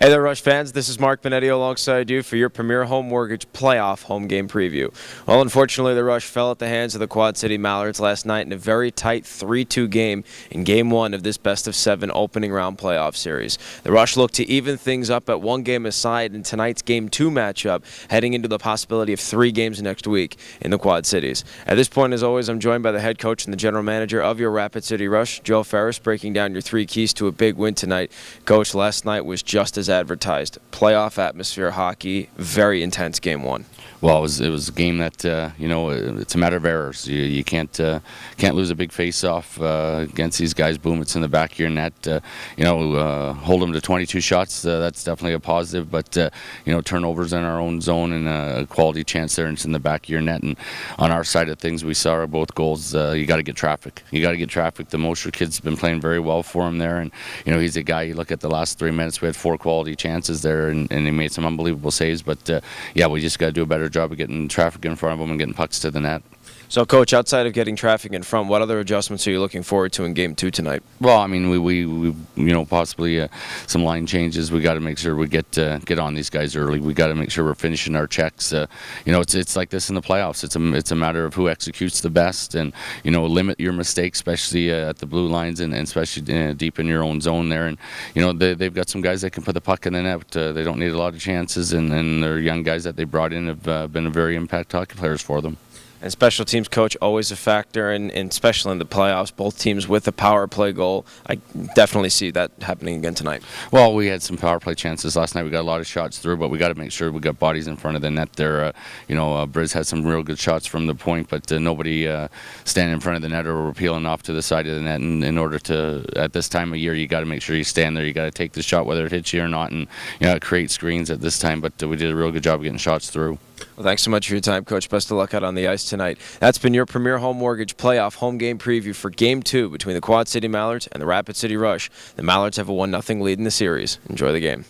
Hey there, Rush fans. This is Mark Benetti alongside you for your Premier Home Mortgage Playoff Home Game Preview. Well, unfortunately, the Rush fell at the hands of the Quad City Mallards last night in a very tight 3-2 game in Game 1 of this best-of-7 opening round playoff series. The Rush looked to even things up at one game aside in tonight's Game 2 matchup, heading into the possibility of 3 games next week in the Quad Cities. At this point, as always, I'm joined by the head coach and the general manager of your Rapid City Rush, Joe Ferris, breaking down your 3 keys to a big win tonight. Coach, last night was just as advertised. Playoff atmosphere hockey, very intense Game 1. Well, it was a game that it's a matter of errors. You can't lose a big face-off against these guys. Boom, it's in the back of your net. Hold them to 22 shots. That's definitely a positive. But turnovers in our own zone and a quality chance there, and it's in the back of your net. And on our side of things, we saw both goals. You got to get traffic. You got to get traffic. The Mosher kid's been playing very well for him there, and he's a guy. You look at the last 3 minutes, we had 4 quality chances there, and he made some unbelievable saves. But we just got to do a better job of getting traffic in front of them and getting pucks to the net. So, Coach, outside of getting traffic in front, what other adjustments are you looking forward to in Game 2 tonight? Well, I mean, we possibly some line changes. We got to make sure we get on these guys early. We got to make sure we're finishing our checks. It's like this in the playoffs. It's a matter of who executes the best, and limit your mistakes, especially at the blue lines and especially deep in your own zone there. And they've got some guys that can put the puck in the net. They don't need a lot of chances, and they're young guys that they brought in have been very impact hockey players for them. And special teams coach always a factor, and especially in the playoffs, both teams with a power play goal. I definitely see that happening again tonight. Well, we had some power play chances last night. We got a lot of shots through, but we got to make sure we got bodies in front of the net there. Briz had some real good shots from the point, but nobody standing in front of the net or peeling off to the side of the net. And in order to, at this time of year, you got to make sure you stand there. You got to take the shot whether it hits you or not, and create screens at this time. But we did a real good job of getting shots through. Well, thanks so much for your time, Coach. Best of luck out on the ice tonight. That's been your Premier Home Mortgage Playoff Home Game Preview for Game 2 between the Quad City Mallards and the Rapid City Rush. The Mallards have a 1-0 lead in the series. Enjoy the game.